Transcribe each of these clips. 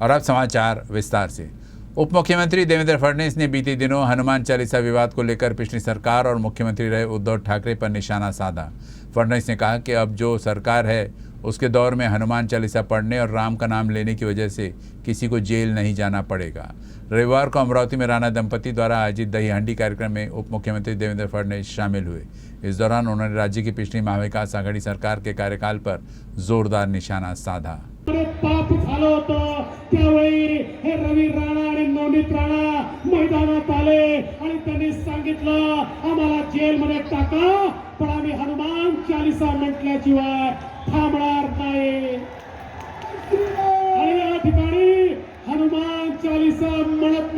और अब समाचार विस्तार से। उप मुख्यमंत्री देवेंद्र फडणवीस ने बीते दिनों हनुमान चालीसा विवाद को लेकर पिछली सरकार और मुख्यमंत्री रहे उद्धव ठाकरे पर निशाना साधा। फडणवीस ने कहा कि अब जो सरकार है उसके दौर में हनुमान चालीसा पढ़ने और राम का नाम लेने की वजह से किसी को जेल नहीं जाना पड़ेगा। रविवार को अमरावती में राणा दंपति द्वारा आयोजित दही हांडी कार्यक्रम में उप मुख्यमंत्री देवेंद्र फडणवीस शामिल हुए। इस दौरान उन्होंने राज्य की पिछली महाविकास आघाडी सरकार के कार्यकाल पर जोरदार निशाना साधा। पाप झालं होतं त्यावेळी हे रवी राणा आणि नवनीत राणा मैदानात आले आणि त्यांनी सांगितलं आम्हाला जेलमध्ये टाका, पण आम्ही हनुमान चालीसा म्हटल्याशिवाय थांबणार नाही। आणि या ठिकाणी हनुमान चालीसा म्हणत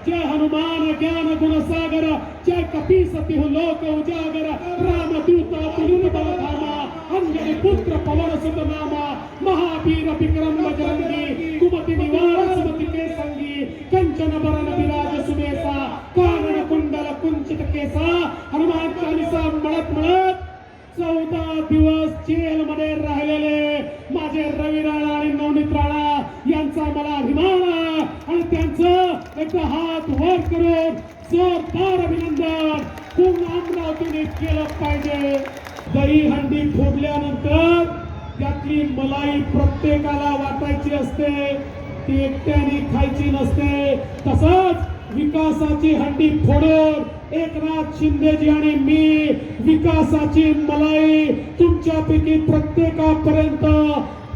जय हनुमान ज्ञान गुण सागर, जय कपीसती लोक उजागर, रामदूत तुलित बलधामा, अंजनी पुत्र पवन सुत नामा, महावीर विक्रम बजरंगी, कुमति निवार सुमति के संगी, कंचन बरन विराज सुबेसा, कानन कुंडल कुंचित केसा। हनुमान चालीसा म्हणत 14 दिवस जेलमध्ये राहिलेले माझे रवी राणा आणि नवनीत राणा यांचा मला अभिमान आहे आणि त्यांचं एकदा हात वर करून जोरदार अभिनंदन पूर्ण अमरावतीने केलं पाहिजे। दही हंडी फोडल्यानंतर त्यातली मलाई प्रत्येकाला वाटायची असते, ती एकट्याने खायची नसते। तसंच विकासाची हंडी फोडून एकनाथ शिंदेजी आणि मी विकासाची मलाई तुमच्यापैकी प्रत्येकापर्यंत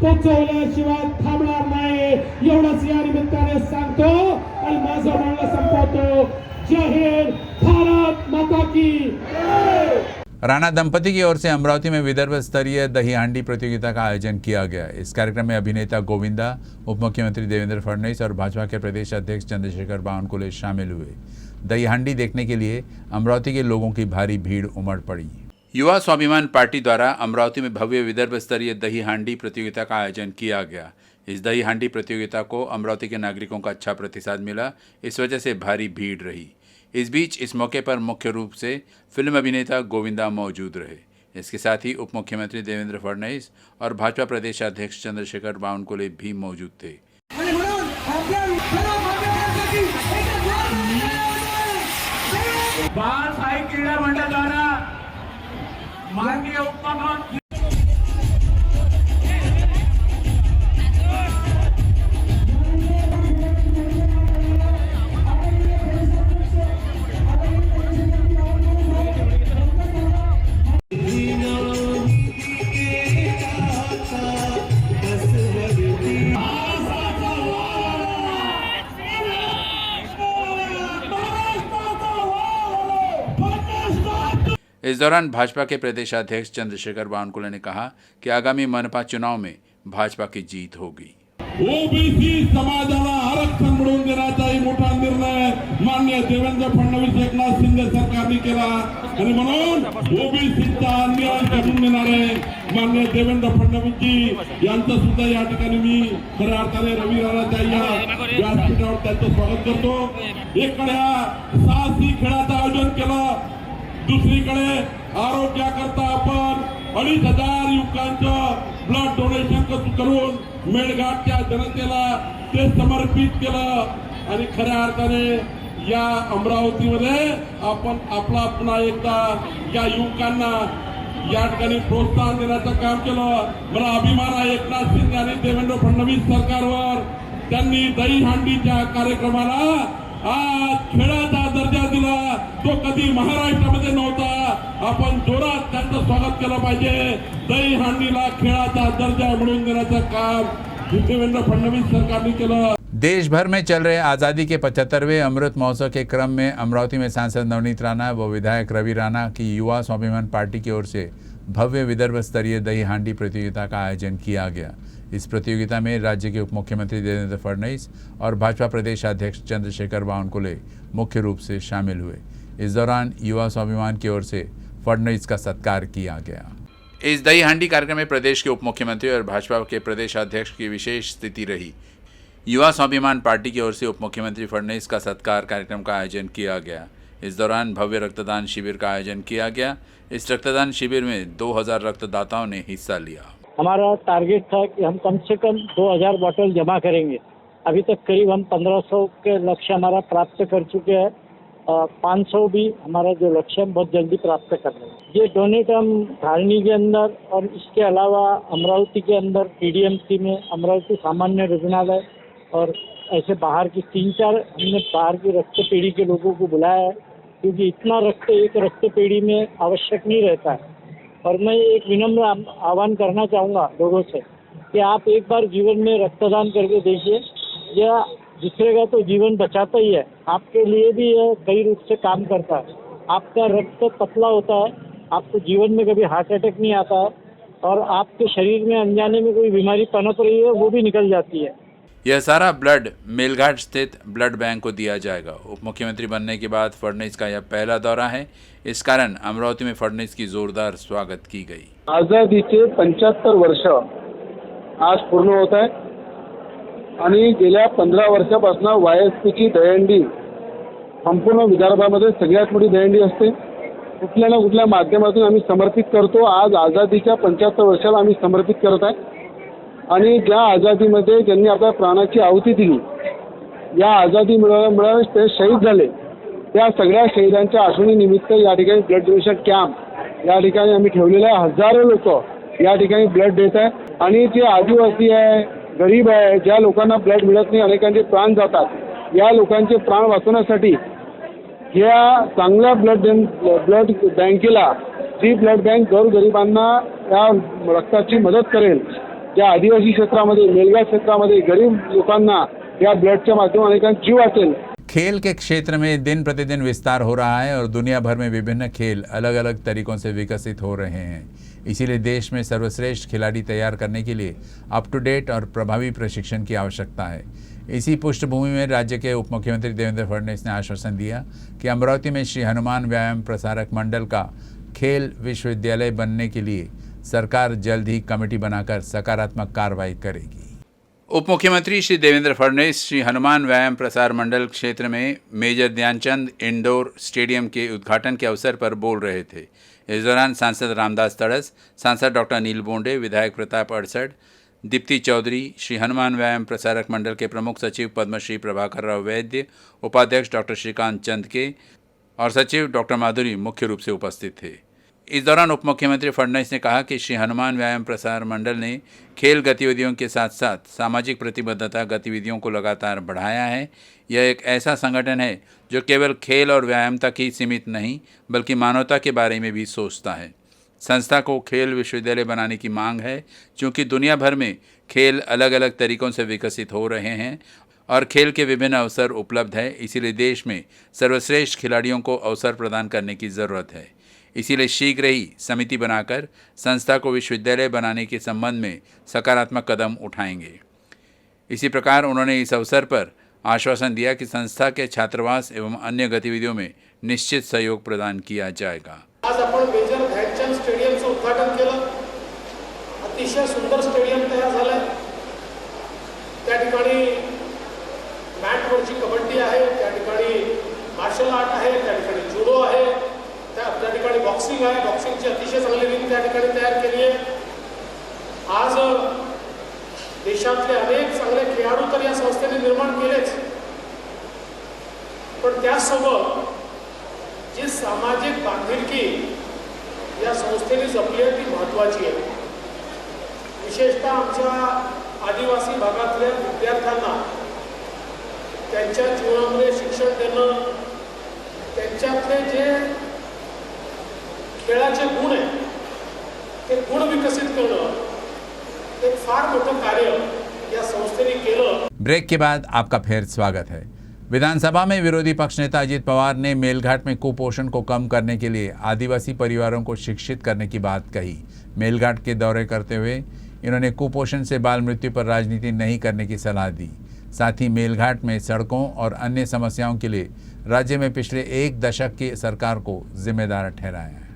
पोहोचवल्याशिवाय थांबणार नाही, एवढंच या निमित्ताने सांगतो आणि माझं म्हणणं संपवतो। जय हिंद, भारत माता की जय। राणा दंपति की ओर से अमरावती में विदर्भ स्तरीय दही हांडी प्रतियोगिता का आयोजन किया गया। इस कार्यक्रम में अभिनेता गोविंदा, उप मुख्यमंत्री देवेंद्र फडणवीस और भाजपा के प्रदेश अध्यक्ष चंद्रशेखर बावनकुले शामिल हुए। दही हांडी देखने के लिए अमरावती के लोगों की भारी भीड़ उमड़ पड़ी। युवा स्वाभिमान पार्टी द्वारा अमरावती में भव्य विदर्भ स्तरीय दही हांडी प्रतियोगिता का आयोजन किया गया। इस दही हांडी प्रतियोगिता को अमरावती के नागरिकों का अच्छा प्रतिसाद मिला, इस वजह से भारी भीड़ रही। इस बीच इस मौके पर मुख्य रूप से फिल्म अभिनेता गोविंदा मौजूद रहे। इसके साथ ही उप मुख्यमंत्री देवेंद्र फडणवीस और भाजपा प्रदेश अध्यक्ष चंद्रशेखर बावनकुले भी मौजूद थे। बाळासाहेब क्रीडा मंडळाद्वारा माननीय उपमुख्यमंत्री इस दौरान भाजपा के प्रदेश अध्यक्ष चंद्रशेखर बावनकुले ने कहा कि आगामी मनपा चुनाव में भाजपा की जीत होगी। ओबीसी समाजाला आरक्षण मिळवून देण्याचाही मोठा निर्णय माननीय देवेंद्र फडणवीस एकनाथ शिंदे सरकारने केला आणि म्हणून ओबीसीचा अन्याय करून देणारे माननीय देवेंद्र फडणवीसजी यांचं सुद्धा या ठिकाणी मी खऱ्या अर्थाने रवी राणाच्या या व्यासपीठावर त्यांचं स्वागत करतो। एकडे साहसी खेळाचं आयोजन केलं, दुसरीकडे आरोग्याकरता आपण 2,500 युवकांचं ब्लड डोनेशन करून मेळघाटच्या जनतेला ते समर्पित केलं आणि खऱ्या अर्थाने या अमरावतीमध्ये आपण आपला पुन्हा एकदा या युवकांना या ठिकाणी प्रोत्साहन देण्याचं काम केलं। मला अभिमान आहे एकनाथ शिंदे आणि देवेंद्र फडणवीस सरकारवर, त्यांनी दही हांडीच्या कार्यक्रमाला आज खेळाचा दर्जा दिला, तो कधी महाराष्ट्रामध्ये नव्हता। आपण जोरात त्यांचं स्वागत केलं पाहिजे। दही हांडीला खेळाचा दर्जा मिळवून देण्याचं काम देवेंद्र फडणवीस सरकारने केलं। देश भर में चल रहे आज़ादी के 75वें अमृत महोत्सव के क्रम में अमरावती में सांसद नवनीत राणा व विधायक रवि राणा की युवा स्वाभिमान पार्टी की ओर से भव्य विदर्भ स्तरीय दही हांडी प्रतियोगिता का आयोजन किया गया। इस प्रतियोगिता में राज्य के उप मुख्यमंत्री देवेंद्र फडणवीस और भाजपा प्रदेश अध्यक्ष चंद्रशेखर बावनकुले मुख्य रूप से शामिल हुए। इस दौरान युवा स्वाभिमान की ओर से फडणवीस का सत्कार किया गया। इस दही हांडी कार्यक्रम में प्रदेश के उप मुख्यमंत्री और भाजपा के प्रदेश अध्यक्ष की विशेष स्थिति रही। युवा स्वाभिमान पार्टी की ओर से उप मुख्यमंत्री फडणवीस का सत्कार कार्यक्रम का आयोजन किया गया। इस दौरान भव्य रक्तदान शिविर का आयोजन किया गया। इस रक्तदान शिविर में 2000 रक्तदाताओं ने हिस्सा लिया। हमारा टारगेट था कि हम कम से कम 2000 बोतल जमा करेंगे अभी तक करीब हम 1500 के लक्ष्य हमारा प्राप्त कर चुके हैं। 500 भी हमारा जो लक्ष्य है बहुत जल्दी प्राप्त कर रहे हैं। ये डोनेट हम धारणी के अंदर और इसके अलावा अमरावती के अंदर पीडीएमसी में, अमरावती सामान्य रुग्णालय और ऐसे बाहर की 3-4 हमने बाहर की रक्त पेढ़ी के लोगों को बुलाया है, क्योंकि इतना रक्त एक रक्त पेढ़ी में आवश्यक नहीं रहता है। और मैं एक विनम्र आह्वान करना चाहूँगा लोगों से कि आप एक बार जीवन में रक्तदान करके देखिए, यह दूसरे का तो जीवन बचाता ही है, आपके लिए भी यह कई रूप से काम करता है। आपका रक्त पतला होता है, आपको जीवन में कभी हार्ट अटैक नहीं आता है और आपके शरीर में अनजाने में कोई बीमारी पनप रही है वो भी निकल जाती है। यह सारा ब्लड मेलघाट स्थित ब्लड बैंक को दिया जाएगा। उप मुख्यमंत्री बनने के बाद फडणवीस का यह पहला दौरा है, इस कारण अमरावती में फडणवीस की जोरदार स्वागत की गई। आझादीचे 75 वर्ष आज पूर्ण होत आहे आणि गेल्या 15 वर्षापासून वायएसपीची दहीहंडी संपूर्ण विदर्भामध्ये सगळ्यात मोठी दहीहंडी असते। कुठल्या ना कुठल्या माध्यमातून आम्ही समर्पित करतो। आज आझादीच्या 75 वर्षाला आम्ही समर्पित करत आहे आणि ज्या आझादीमध्ये ज्यांनी आपल्या प्राणाची आहुती दिली, या आझादी मिळवण्यामुळे ते शहीद झाले, त्या सगळ्या शहीदांच्या आठवणीनिमित्त या ठिकाणी ब्लड डोनेशन कॅम्प या ठिकाणी आम्ही ठेवलेला आहे। हजारो लोक या ठिकाणी ब्लड देत आहे आणि जे आदिवासी आहे, गरीब आहे, ज्या लोकांना ब्लड मिळत नाही, अनेकांचे प्राण जातात, या लोकांचे प्राण वाचवण्यासाठी या चांगल्या ब्लड बँकेला, जी ब्लड बँक गोरगरिबांना या रक्ताची मदत करेल, ज्या आदिवासी क्षेत्रामध्ये, मेलघाट क्षेत्रामध्ये गरीब लोकांना या ब्लडच्या माध्यमातून अनेकांचे जीव वाचेल। खेल के क्षेत्र में दिन प्रतिदिन विस्तार हो रहा है और दुनिया भर में विभिन्न खेल अलग अलग तरीकों से विकसित हो रहे हैं। इसीलिए देश में सर्वश्रेष्ठ खिलाड़ी तैयार करने के लिए अप टू डेट और प्रभावी प्रशिक्षण की आवश्यकता है। इसी पृष्ठभूमि में राज्य के उप मुख्यमंत्री देवेंद्र फडणवीस ने आश्वासन दिया कि अमरावती में श्री हनुमान व्यायाम प्रसारक मंडल का खेल विश्वविद्यालय बनने के लिए सरकार जल्द ही कमेटी बनाकर सकारात्मक कार्रवाई करेगी। उप मुख्यमंत्री श्री देवेंद्र फडणवीस श्री हनुमान व्यायाम प्रसार मंडल क्षेत्र में मेजर ध्यानचंद इंडोर स्टेडियम के उद्घाटन के अवसर पर बोल रहे थे। इस दौरान सांसद रामदास तड़स, सांसद डॉक्टर अनिल बोंडे, विधायक प्रताप अड़सठ, दीप्ति चौधरी, श्री हनुमान व्यायाम प्रसारक मंडल के प्रमुख सचिव पद्मश्री प्रभाकर राव वैद्य, उपाध्यक्ष डॉक्टर श्रीकांत चंद के और सचिव डॉक्टर माधुरी मुख्य रूप से उपस्थित थे। इस दौरान उप मुख्यमंत्री फडणवीस ने कहा कि श्री हनुमान व्यायाम प्रसार मंडल ने खेल गतिविधियों के साथ साथ सामाजिक प्रतिबद्धता गतिविधियों को लगातार बढ़ाया है। यह एक ऐसा संगठन है जो केवल खेल और व्यायाम तक ही सीमित नहीं बल्कि मानवता के बारे में भी सोचता है। संस्था को खेल विश्वविद्यालय बनाने की मांग है, क्योंकि दुनिया भर में खेल अलग अलग तरीक़ों से विकसित हो रहे हैं और खेल के विभिन्न अवसर उपलब्ध है। इसीलिए देश में सर्वश्रेष्ठ खिलाड़ियों को अवसर प्रदान करने की ज़रूरत है। इसीलिए शीघ्र ही समिति बनाकर संस्था को विश्वविद्यालय बनाने के संबंध में सकारात्मक कदम उठाएंगे। इसी प्रकार उन्होंने इस अवसर पर आश्वासन दिया कि संस्था के छात्रावास एवं अन्य गतिविधियों में निश्चित सहयोग प्रदान किया जाएगा। आज आपण मेजर ध्यानचंद स्टेडियमचं उद्घाटन केलं। अतिशय सुंदर स्टेडियम तयार झालंय। त्या ठिकाणी मॅटवरची कबड्डी आहे, त्या ठिकाणी मार्शल आर्ट आहे, त्या ठिकाणी जुडो आहे, त्या ठिकाणी बॉक्सिंग आहे। बॉक्सिंगची अतिशय चांगली रिंग त्या ठिकाणी तयार केली आहे। आज देशातले अनेक चांगले खेळाडू तर या संस्थेने निर्माण केलेच, पण त्यासोबत जी सामाजिक बांधिलकी या संस्थेने जपली आहे ती महत्त्वाची आहे। विशेषतः आमच्या आदिवासी भागातल्या विद्यार्थ्यांना त्यांच्या जीवनामध्ये शिक्षण देणं, त्यांच्यातले जे खेळाचे गुण आहे ते गुण विकसित करणं एक फार मोठं कार्य या संस्थेने केलं। ब्रेक के बाद आपका फिर स्वागत है। विधानसभा में विरोधी पक्ष नेता अजित पवार ने मेलघाट में कुपोषण को कम करने के लिए आदिवासी परिवारों को शिक्षित करने की बात कही। मेलघाट के दौरे करते हुए इन्होंने कुपोषण से बाल मृत्यु पर राजनीति नहीं करने की सलाह दी। साथ ही मेलघाट में सड़कों और अन्य समस्याओं के लिए राज्य में पिछले 1 दशक की सरकार को जिम्मेदार ठहराया है।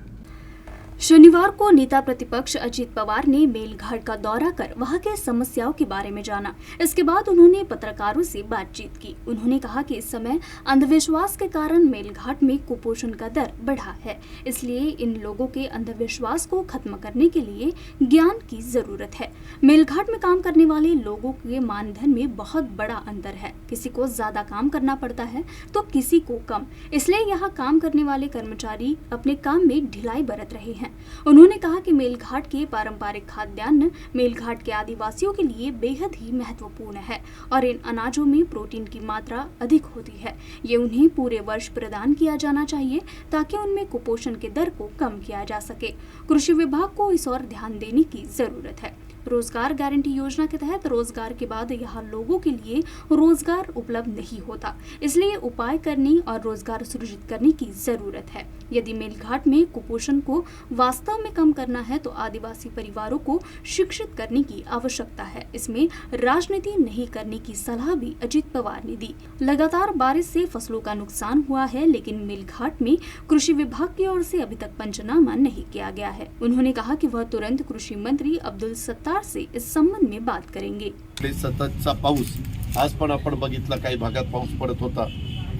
शनिवार को नेता प्रतिपक्ष अजित पवार ने मेलघाट का दौरा कर वहां के समस्याओं के बारे में जाना। इसके बाद उन्होंने पत्रकारों से बातचीत की। उन्होंने कहा कि इस समय अंधविश्वास के कारण मेलघाट में कुपोषण का दर बढ़ा है, इसलिए इन लोगों के अंधविश्वास को खत्म करने के लिए ज्ञान की जरूरत है। मेलघाट में काम करने वाले लोगों के मानधन में बहुत बड़ा अंतर है, किसी को ज्यादा काम करना पड़ता है तो किसी को कम, इसलिए यहाँ काम करने वाले कर्मचारी अपने काम में ढिलाई बरत रहे हैं। उन्होंने कहा कि मेलघाट के पारंपरिक खाद्यान्न मेलघाट के आदिवासियों के लिए बेहद ही महत्वपूर्ण है और इन अनाजों में प्रोटीन की मात्रा अधिक होती है। ये उन्हें पूरे वर्ष प्रदान किया जाना चाहिए ताकि उनमें कुपोषण के दर को कम किया जा सके। कृषि विभाग को इस ओर ध्यान देने की जरूरत है। रोजगार गारंटी योजना के तहत रोजगार के बाद यहाँ लोगों के लिए रोजगार उपलब्ध नहीं होता, इसलिए उपाय करने और रोजगार सृजित करने की जरूरत है। यदि मेलघाट में कुपोषण को वास्तव में कम करना है तो आदिवासी परिवारों को शिक्षित करने की आवश्यकता है। इसमें राजनीति नहीं करने की सलाह भी अजित पवार ने दी। लगातार बारिश से फसलों का नुकसान हुआ है, लेकिन मेलघाट में कृषि विभाग की ओर से अभी तक पंचनामा नहीं किया गया है। उन्होंने कहा कि वह तुरंत कृषि मंत्री अब्दुल सत्तार से इस संबंध में बात करेंगे। सततचा पाऊस आज पण आपण बघितला, काही भागात पाऊस पडत होता,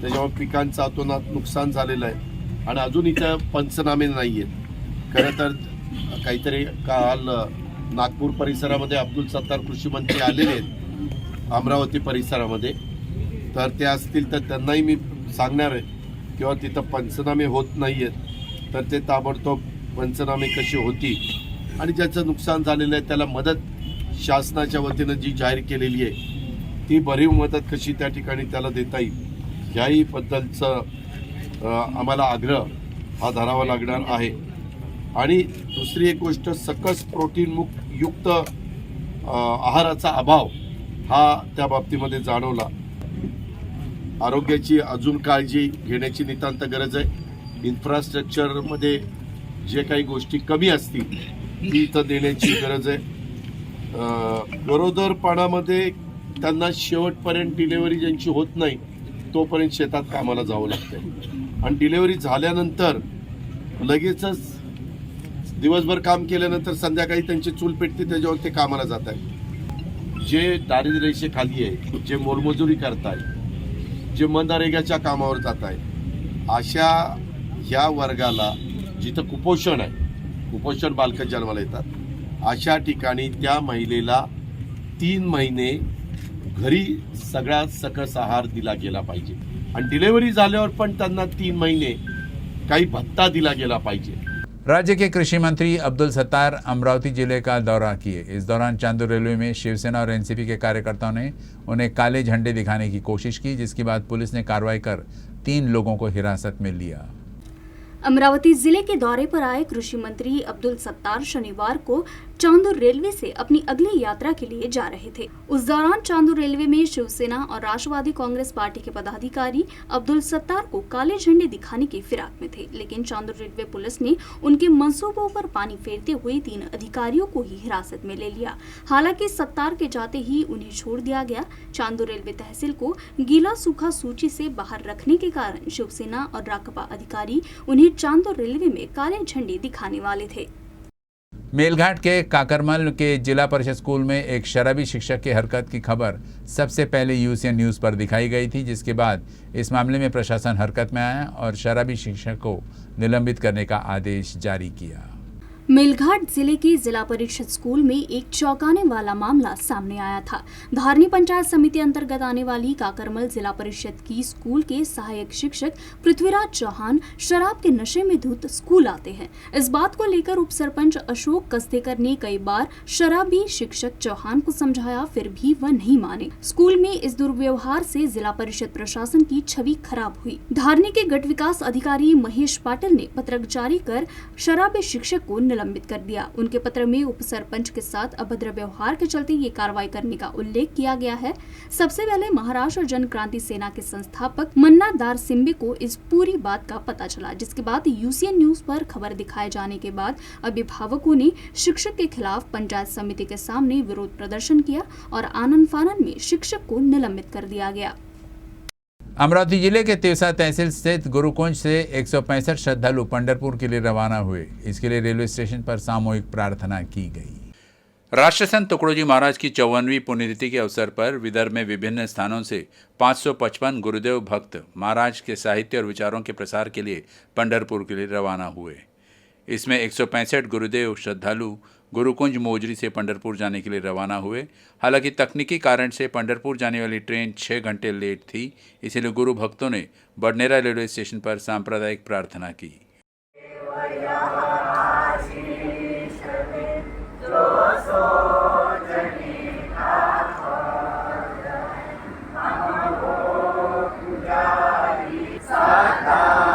त्याच्यामुळे पिकांचं अतोनात नुकसान झालेलं आहे आणि अजून इथं पंचनामे नाहीये। खरं तर काहीतरी काल नागपूर परिसरामध्ये अब्दुल सत्तार कृषी मंत्री आलेले आहेत अमरावती परिसरामध्ये, तर ते असतील तर त्यांनाही मी सांगणार आहे किंवा तिथं पंचनामे होत नाहीयेत तर ते ताबडतोब पंचनामे कशी होती आणि ज्याचं नुकसान झालेलं आहे त्याला मदत शासनाच्या वतीनं जी जाहीर केलेली आहे ती भरीव मदत कशी त्या ठिकाणी त्याला देता येईल याही बद्दलचं आम्हाला आग्रह हा धरावा लागणार आहे। आणि दुसरी एक गोष्ट, सकस प्रोटीन युक्त आहाराचा अभाव हा त्या बाबतीमध्ये जाणवला। आरोग्याची अजून काळजी घेण्याची नितांत गरज आहे। इन्फ्रास्ट्रक्चरमध्ये जे काही गोष्टी कमी असतील ती इथं देण्याची गरज आहे। गरोदरपणामध्ये त्यांना शेवटपर्यंत डिलेवरी ज्यांची होत नाही तोपर्यंत शेतात कामाला जावं लागतं आणि डिलेवरी झाल्यानंतर लगेचच दिवसभर काम केल्यानंतर संध्याकाळी त्यांची चूल पेटते, त्याच्यावर ते कामाला जात आहेत। जे दारिद्र्य रेषेखाली आहे, जे मोलमजुरी करताय, जे मनरेगाच्या कामावर जात आहे, अशा ह्या वर्गाला जिथं कुपोषण आहे, कुपोषण बालकं जन्माला येतात, अशा ठिकाणी त्या महिलेला 3 महिने घरी सगळा सकस आहार दिला गेला पाहिजे आणि डिलिव्हरी झाल्यावर पण त्यांना 3 महिने काही भत्ता दिला गेला पाहिजे। राज्य के कृषि मंत्री अब्दुल सत्तार अमरावती जिले का दौरा किए। इस दौरान चांदूर रेलवे में शिवसेना और एनसीपी के कार्यकर्ताओं ने उन्हें काले झंडे दिखाने की कोशिश की, जिसके बाद पुलिस ने कार्रवाई कर 3 लोगों को हिरासत में लिया। अमरावती जिले के दौरे पर आए कृषि मंत्री अब्दुल सत्तार शनिवार को चांदूर रेलवे से अपनी अगली यात्रा के लिए जा रहे थे। उस दौरान चांदूर रेलवे में शिवसेना और राष्ट्रवादी कांग्रेस पार्टी के पदाधिकारी अब्दुल सत्तार को काले झंडे दिखाने की फिराक में थे, लेकिन चांदूर रेलवे पुलिस ने उनके मंसूबों पर पानी फेरते हुए 3 अधिकारियों को ही हिरासत में ले लिया। हालांकि सत्तार के जाते ही उन्हें छोड़ दिया गया। चांदूर रेलवे तहसील को गीला सूखा सूची से बाहर रखने के कारण शिवसेना और राकपा अधिकारी उन्हें चांदूर रेलवे में काले झंडे दिखाने वाले थे। मेलघाट के काकरमल के जिला परिषद स्कूल में एक शराबी शिक्षक की हरकत की खबर सबसे पहले यूसीएन न्यूज़ पर दिखाई गई थी, जिसके बाद इस मामले में प्रशासन हरकत में आया और शराबी शिक्षक को निलंबित करने का आदेश जारी किया। मेलघाट जिले के जिला परिषद स्कूल में एक चौंकाने वाला मामला सामने आया था। धारनी पंचायत समिति अंतर्गत आने वाली काकरमल जिला परिषद की स्कूल के सहायक शिक्षक पृथ्वीराज चौहान शराब के नशे में धुत स्कूल आते हैं। इस बात को लेकर उप सरपंच अशोक कसतेकर ने कई बार शराबी शिक्षक चौहान को समझाया, फिर भी वह नहीं माने। स्कूल में इस दुर्व्यवहार से जिला परिषद प्रशासन की छवि खराब हुई। धारनी के गट विकास अधिकारी महेश पाटिल ने पत्रक जारी कर शराबी शिक्षक को निलंबित कर दिया। उनके पत्र में उप सरपंच के साथ अभद्र व्यवहार के चलते ये कार्रवाई करने का उल्लेख किया गया है। सबसे पहले महाराष्ट्र जन क्रांति सेना के संस्थापक मन्ना दार सिंबे को इस पूरी बात का पता चला, जिसके बाद यूसीएन न्यूज पर खबर दिखाए जाने के बाद अभिभावकों ने शिक्षक के खिलाफ पंचायत समिति के सामने विरोध प्रदर्शन किया और आनन फानन में शिक्षक को निलंबित कर दिया गया। अमरावती जिले के तिवसा तहसील स्थित गुरुकुंज से 165 श्रद्धालु पंढरपुर के लिए रवाना हुए। इसके लिए रेलवे स्टेशन पर सामूहिक प्रार्थना की गई। राष्ट्रसंत तुकडोजी महाराज की 54वीं पुण्यतिथि के अवसर पर विदर्भ में विभिन्न स्थानों से 555 गुरुदेव भक्त महाराज के साहित्य और विचारों के प्रसार के लिए पंढरपुर के लिए रवाना हुए। इसमें 165 गुरुदेव श्रद्धालु गुरुकुंज मोजरी से पंढरपुर जाने के लिए रवाना हुए। हालांकि तकनीकी कारण से पंढरपुर जाने वाली ट्रेन 6 घंटे लेट थी, इसलिए गुरु भक्तों ने बडनेरा रेलवे स्टेशन पर सांप्रदायिक प्रार्थना की। साता